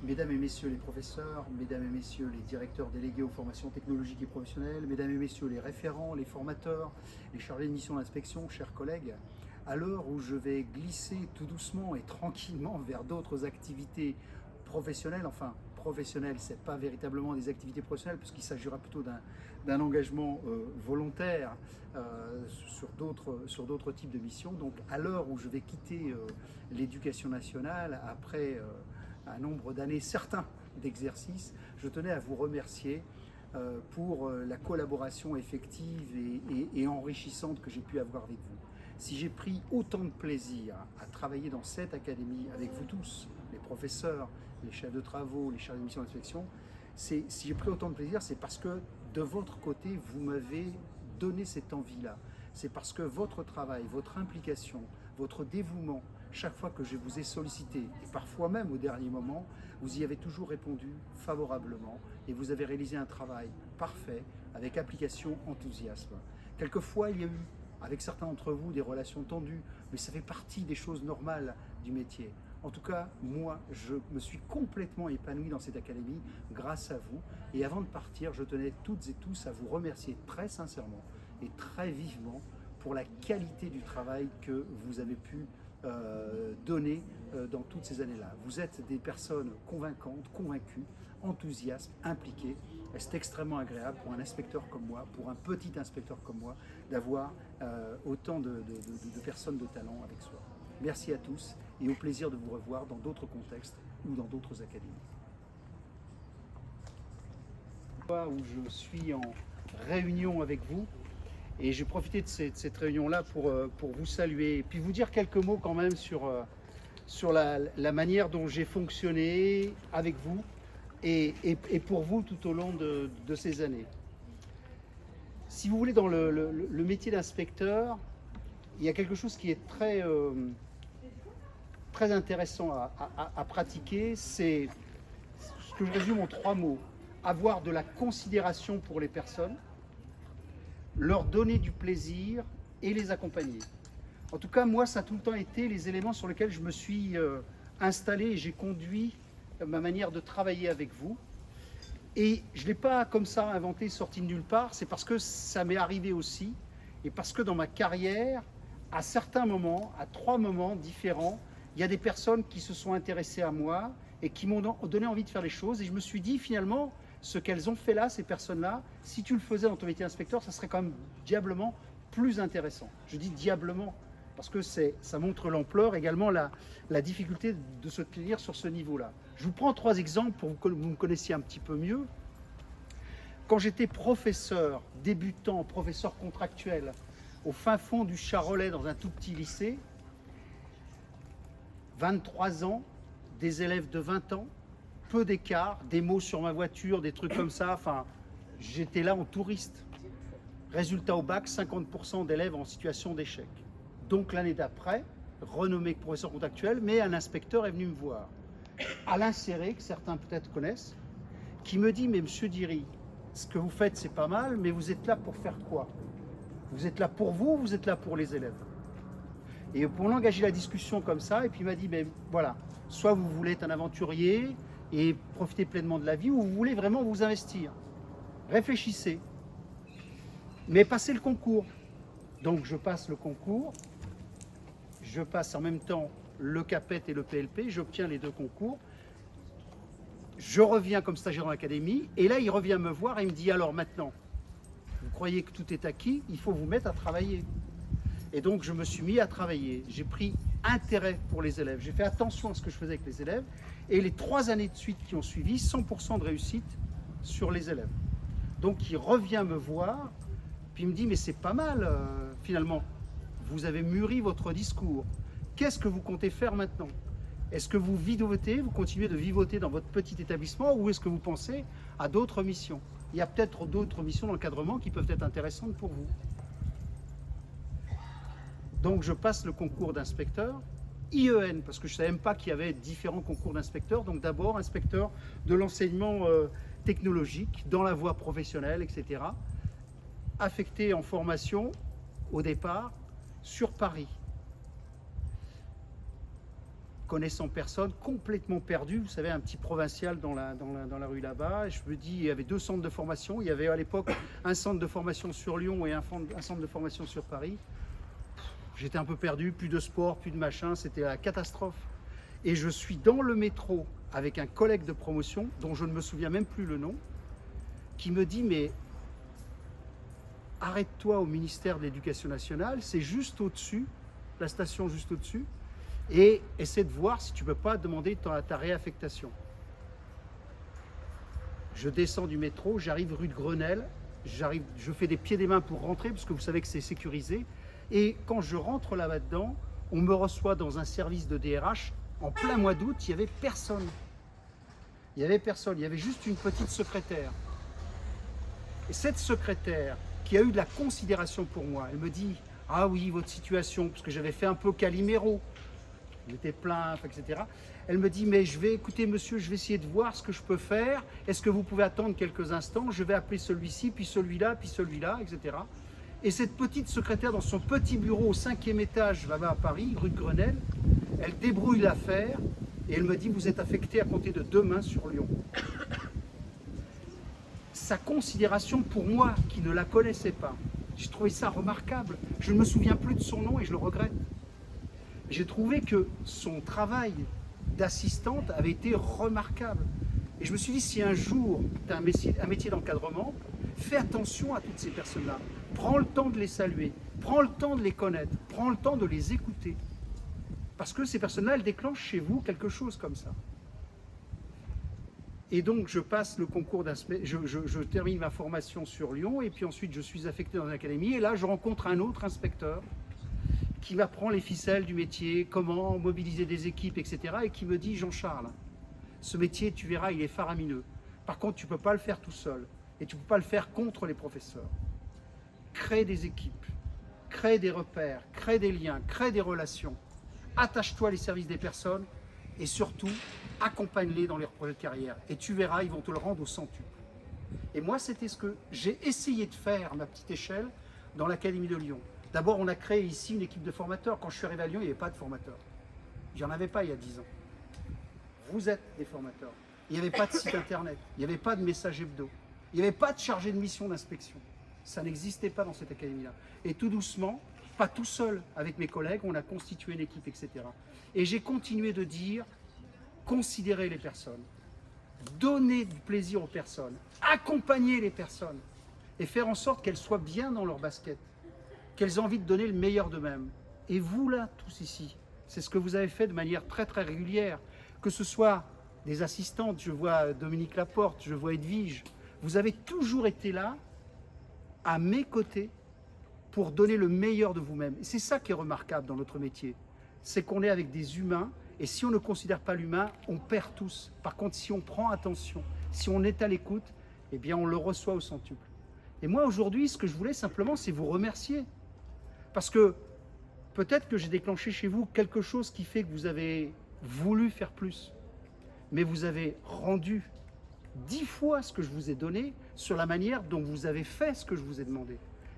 Mesdames et messieurs les professeurs, mesdames et messieurs les directeurs délégués aux formations technologiques et professionnelles, mesdames et messieurs les référents, les formateurs, les chargés de mission d'inspection, chers collègues, à l'heure où je vais glisser tout doucement et tranquillement vers d'autres activités professionnelles, enfin professionnelles, ce n'est pas véritablement des activités professionnelles puisqu'il s'agira plutôt d'un engagement volontaire sur d'autres types de missions. Donc à l'heure où je vais quitter l'éducation nationale après un nombre d'années certains d'exercice, je tenais à vous remercier pour la collaboration effective et enrichissante que j'ai pu avoir avec vous. Si j'ai pris autant de plaisir à travailler dans cette académie avec vous tous, les professeurs, les chefs de travaux, les chargés de mission d'inspection, si j'ai pris autant de plaisir, c'est parce que de votre côté, vous m'avez donné cette envie-là. C'est parce que votre travail, votre implication, votre dévouement, chaque fois que je vous ai sollicité, et parfois même au dernier moment, vous y avez toujours répondu favorablement et vous avez réalisé un travail parfait, avec application, enthousiasme. Quelquefois, il y a eu, avec certains d'entre vous, des relations tendues, mais ça fait partie des choses normales du métier. En tout cas, moi, je me suis complètement épanoui dans cette académie grâce à vous. Et avant de partir, je tenais toutes et tous à vous remercier très sincèrement et très vivement pour la qualité du travail que vous avez pu donner dans toutes ces années-là. Vous êtes des personnes convaincantes, convaincues, enthousiastes, impliquées. C'est extrêmement agréable pour un inspecteur comme moi, pour un petit inspecteur comme moi, d'avoir autant de personnes de talent avec soi. Merci à tous et au plaisir de vous revoir dans d'autres contextes ou dans d'autres académies. Où je suis en réunion avec vous, et j'ai profité de cette réunion-là pour vous saluer et puis vous dire quelques mots quand même sur la manière dont j'ai fonctionné avec vous et pour vous tout au long de ces années. Si vous voulez, dans le métier d'inspecteur, il y a quelque chose qui est très intéressant à pratiquer, c'est ce que je résume en 3 mots. Avoir de la considération pour les personnes, leur donner du plaisir et les accompagner. En tout cas, moi, ça a tout le temps été les éléments sur lesquels je me suis installé et j'ai conduit ma manière de travailler avec vous. Et je ne l'ai pas comme ça inventé, sorti de nulle part, c'est parce que ça m'est arrivé aussi et parce que dans ma carrière, à certains moments, à 3 moments différents, il y a des personnes qui se sont intéressées à moi et qui m'ont donné envie de faire les choses. Et je me suis dit, finalement, ce qu'elles ont fait là, ces personnes-là, si tu le faisais dans ton métier d'inspecteur, ça serait quand même diablement plus intéressant. Je dis diablement, parce que ça montre l'ampleur, également la difficulté de se tenir sur ce niveau-là. Je vous prends 3 exemples pour que vous me connaissiez un petit peu mieux. Quand j'étais professeur, débutant, professeur contractuel, au fin fond du Charolais, dans un tout petit lycée, 23 ans, des élèves de 20 ans, peu d'écart, des mots sur ma voiture, des trucs comme ça, enfin, j'étais là en touriste. Résultat au bac, 50% d'élèves en situation d'échec. Donc l'année d'après, renommé professeur contractuel, mais un inspecteur est venu me voir. Alain Serré, que certains peut-être connaissent, qui me dit, mais monsieur Diry, ce que vous faites c'est pas mal, mais vous êtes là pour faire quoi? Vous êtes là pour vous ou vous êtes là pour les élèves? Et pour engager la discussion comme ça, et puis il m'a dit, ben voilà, soit vous voulez être un aventurier et profiter pleinement de la vie, ou vous voulez vraiment vous investir. Réfléchissez, mais passez le concours. Donc je passe le concours, je passe en même temps le CAPET et le PLP, j'obtiens les 2 concours, je reviens comme stagiaire dans l'académie, et là il revient me voir et il me dit, alors maintenant, vous croyez que tout est acquis, il faut vous mettre à travailler. Et donc je me suis mis à travailler, j'ai pris intérêt pour les élèves, j'ai fait attention à ce que je faisais avec les élèves, et les 3 années de suite qui ont suivi, 100% de réussite sur les élèves. Donc il revient me voir, puis il me dit, mais c'est pas mal finalement, vous avez mûri votre discours, qu'est-ce que vous comptez faire maintenant? Est-ce que vous vivoter, vous continuez de vivoter dans votre petit établissement, ou est-ce que vous pensez à d'autres missions? Il y a peut-être d'autres missions d'encadrement qui peuvent être intéressantes pour vous. Donc je passe le concours d'inspecteur, IEN, parce que je ne savais même pas qu'il y avait différents concours d'inspecteurs. Donc d'abord inspecteur de l'enseignement technologique, dans la voie professionnelle, etc. Affecté en formation, au départ, sur Paris. connaissant personne, complètement perdu. Vous savez, un petit provincial dans la rue là-bas. Je me dis, il y avait 2 centres de formation. Il y avait à l'époque un centre de formation sur Lyon et un centre de formation sur Paris. J'étais un peu perdu, plus de sport, plus de machin. C'était la catastrophe. Et je suis dans le métro avec un collègue de promotion, dont je ne me souviens même plus le nom, qui me dit, mais arrête-toi au ministère de l'Éducation nationale, c'est juste au-dessus, la station juste au-dessus, et essaie de voir si tu ne peux pas demander ta réaffectation. Je descends du métro, j'arrive rue de Grenelle, je fais des pieds et des mains pour rentrer, parce que vous savez que c'est sécurisé, et quand je rentre là-dedans, on me reçoit dans un service de DRH, en plein mois d'août, il n'y avait personne. Il n'y avait personne, il y avait juste une petite secrétaire. Et cette secrétaire, qui a eu de la considération pour moi, elle me dit « Ah oui, votre situation », parce que j'avais fait un peu Calimero, j'étais plein, etc. Elle me dit « Mais je vais, écoutez monsieur, je vais essayer de voir ce que je peux faire. Est-ce que vous pouvez attendre quelques instants? Je vais appeler celui-ci, puis celui-là, etc. » Et cette petite secrétaire, dans son petit bureau au 5e étage, là-bas à Paris, rue de Grenelle, elle débrouille l'affaire et elle me dit « Vous êtes affecté à compter de demain sur Lyon. » Sa considération pour moi, qui ne la connaissais pas, j'ai trouvé ça remarquable. Je ne me souviens plus de son nom et je le regrette. J'ai trouvé que son travail d'assistante avait été remarquable. Et je me suis dit, si un jour tu as un métier d'encadrement, fais attention à toutes ces personnes-là. Prends le temps de les saluer, prends le temps de les connaître, prends le temps de les écouter. Parce que ces personnes-là, elles déclenchent chez vous quelque chose comme ça. Et donc, je passe le concours je termine ma formation sur Lyon, et puis ensuite, je suis affecté dans une académie, et là, je rencontre un autre inspecteur qui m'apprend les ficelles du métier, comment mobiliser des équipes, etc., et qui me dit, Jean-Charles, ce métier, tu verras, il est faramineux. Par contre, tu ne peux pas le faire tout seul, et tu ne peux pas le faire contre les professeurs. Crée des équipes, crée des repères, crée des liens, crée des relations, attache-toi les services des personnes, et surtout, accompagne-les dans leurs projets de carrière. Et tu verras, ils vont te le rendre au centuple. Et moi, c'était ce que j'ai essayé de faire à ma petite échelle dans l'Académie de Lyon. D'abord, on a créé ici une équipe de formateurs. Quand je suis arrivé à Lyon, il n'y avait pas de formateurs. Il n'y en avait pas il y a 10 ans. Vous êtes des formateurs. Il n'y avait pas de site internet. Il n'y avait pas de message hebdo. Il n'y avait pas de chargé de mission d'inspection. Ça n'existait pas dans cette académie-là. Et tout doucement, pas tout seul, avec mes collègues, on a constitué une équipe, etc. Et j'ai continué de dire, considérer les personnes, donner du plaisir aux personnes, accompagner les personnes et faire en sorte qu'elles soient bien dans leur basket, qu'elles aient envie de donner le meilleur d'eux-mêmes. Et vous là, tous ici, c'est ce que vous avez fait de manière très très régulière, que ce soit des assistantes, je vois Dominique Laporte, je vois Edwige, vous avez toujours été là, à mes côtés, pour donner le meilleur de vous-même. Et c'est ça qui est remarquable dans notre métier, c'est qu'on est avec des humains. Et si on ne considère pas l'humain, on perd tous. Par contre, si on prend attention, si on est à l'écoute, eh bien, on le reçoit au centuple. Et moi, aujourd'hui, ce que je voulais simplement, c'est vous remercier. Parce que peut-être que j'ai déclenché chez vous quelque chose qui fait que vous avez voulu faire plus. Mais vous avez rendu 10 fois ce que je vous ai donné sur la manière dont vous avez fait ce que je vous ai demandé.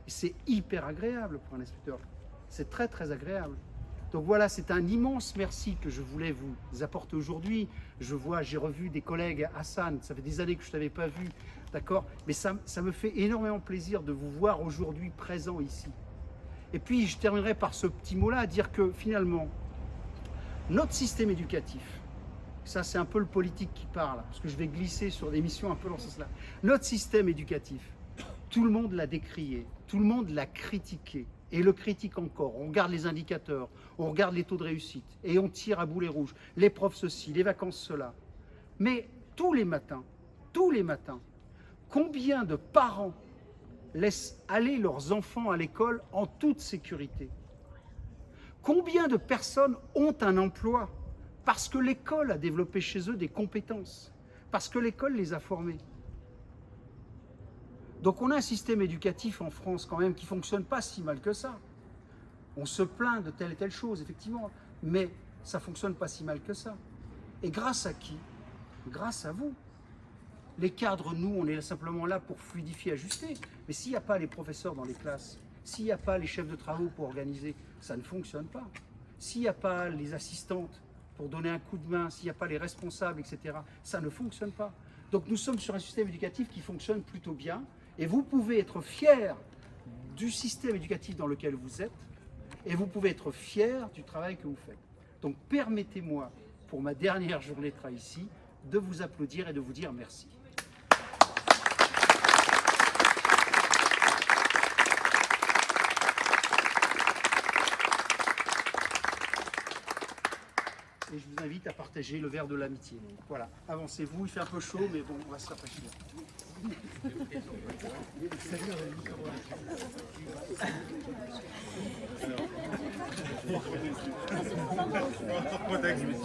Et c'est hyper agréable pour un inspecteur. C'est très, très agréable. Donc voilà, c'est un immense merci que je voulais vous apporter aujourd'hui. J'ai revu des collègues, Hassan, ça fait des années que je ne t'avais pas vu, d'accord? Mais ça me fait énormément plaisir de vous voir aujourd'hui présent ici. Et puis je terminerai par ce petit mot-là, à dire que finalement, notre système éducatif, ça c'est un peu le politique qui parle, parce que je vais glisser sur des missions un peu dans ce sens-là. Notre système éducatif, tout le monde l'a décrié, tout le monde l'a critiqué. Et le critique encore, on regarde les indicateurs, on regarde les taux de réussite, et on tire à boulet rouge, les profs ceci, les vacances cela. Mais tous les matins, combien de parents laissent aller leurs enfants à l'école en toute sécurité? Combien de personnes ont un emploi parce que l'école a développé chez eux des compétences, parce que l'école les a formés? Donc on a un système éducatif en France quand même qui ne fonctionne pas si mal que ça. On se plaint de telle et telle chose, effectivement, mais ça ne fonctionne pas si mal que ça. Et grâce à qui? Grâce à vous. Les cadres, nous, on est simplement là pour fluidifier, ajuster. Mais s'il n'y a pas les professeurs dans les classes, s'il n'y a pas les chefs de travaux pour organiser, ça ne fonctionne pas. S'il n'y a pas les assistantes pour donner un coup de main, s'il n'y a pas les responsables, etc., ça ne fonctionne pas. Donc nous sommes sur un système éducatif qui fonctionne plutôt bien, et vous pouvez être fiers du système éducatif dans lequel vous êtes, et vous pouvez être fiers du travail que vous faites. Donc permettez-moi, pour ma dernière journée de travail ici, de vous applaudir et de vous dire merci. Et je vous invite à partager le verre de l'amitié. Voilà, avancez-vous, il fait un peu chaud, mais bon, on va se rafraîchir.